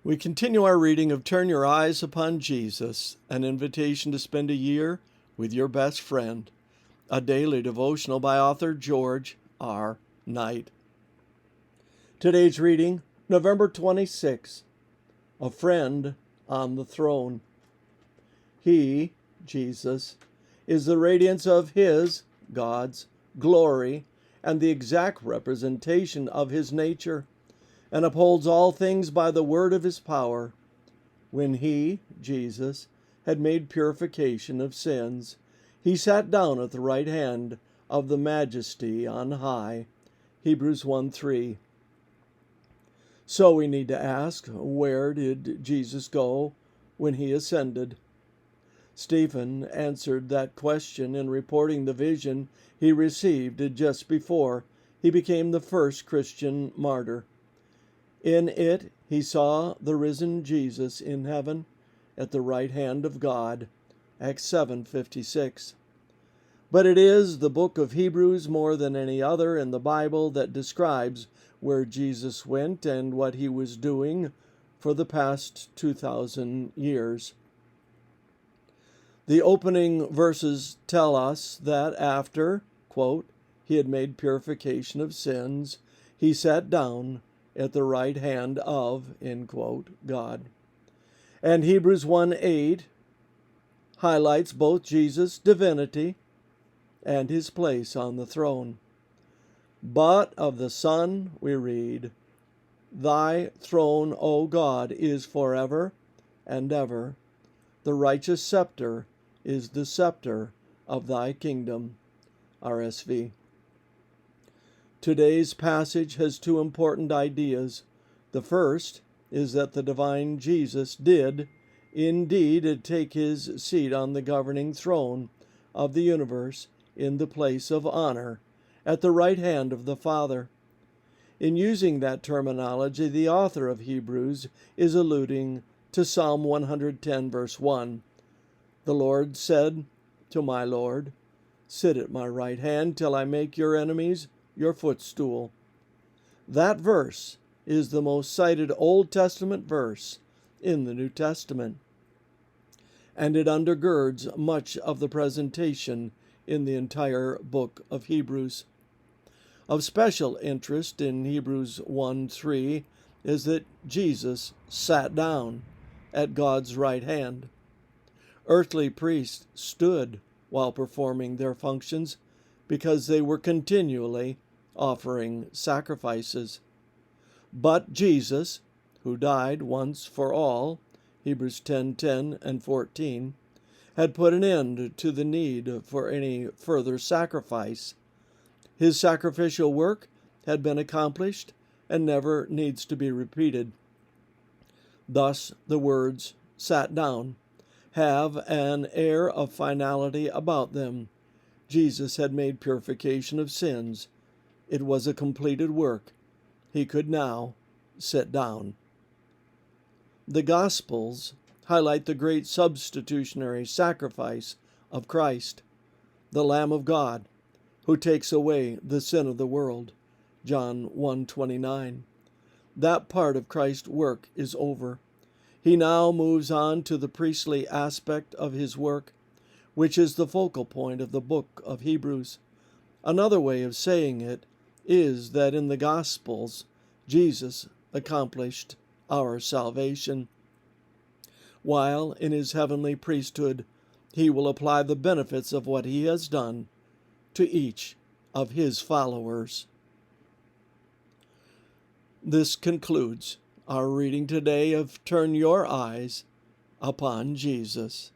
We continue our reading of Turn Your Eyes Upon Jesus, an invitation to spend a year with your best friend, a daily devotional by author George R. Knight. Today's reading, November 26, A Friend on the Throne. He, Jesus, is the radiance of His, God's, glory and the exact representation of His nature, and upholds all things by the word of His power. When He, Jesus, had made purification of sins, He sat down at the right hand of the Majesty on high. Hebrews 1:3. So we need to ask, where did Jesus go when He ascended? Stephen answered that question in reporting the vision he received just before he became the first Christian martyr. In it, he saw the risen Jesus in heaven at the right hand of God, Acts 7:56. But it is the book of Hebrews more than any other in the Bible that describes where Jesus went and what He was doing for the past 2,000 years. The opening verses tell us that after, quote, He had made purification of sins, He sat down at the right hand of, end quote, God. And Hebrews 1:8 highlights both Jesus' divinity and His place on the throne. But of the Son we read, Thy throne, O God, is forever and ever. The righteous scepter is the scepter of Thy kingdom. RSV. Today's passage has two important ideas. The first is that the divine Jesus did indeed take His seat on the governing throne of the universe in the place of honor at the right hand of the Father. In using that terminology, the author of Hebrews is alluding to Psalm 110, verse 1. The Lord said to my Lord, Sit at my right hand till I make your enemies your footstool. That verse is the most cited Old Testament verse in the New Testament, and it undergirds much of the presentation in the entire book of Hebrews. Of special interest in Hebrews 1:3 is that Jesus sat down at God's right hand. Earthly priests stood while performing their functions because they were continually offering sacrifices. But Jesus, who died once for all, Hebrews 10:10 and 14, had put an end to the need for any further sacrifice. His sacrificial work had been accomplished and never needs to be repeated. Thus, the words sat down have an air of finality about them. Jesus had made purification of sins. It was a completed work. He could now sit down. The Gospels highlight the great substitutionary sacrifice of Christ, the Lamb of God, who takes away the sin of the world. John 1:29. That part of Christ's work is over. He now moves on to the priestly aspect of His work, which is the focal point of the book of Hebrews. Another way of saying it is that in the Gospels, Jesus accomplished our salvation, while in His heavenly priesthood, He will apply the benefits of what He has done to each of His followers. This concludes our reading today of Turn Your Eyes Upon Jesus.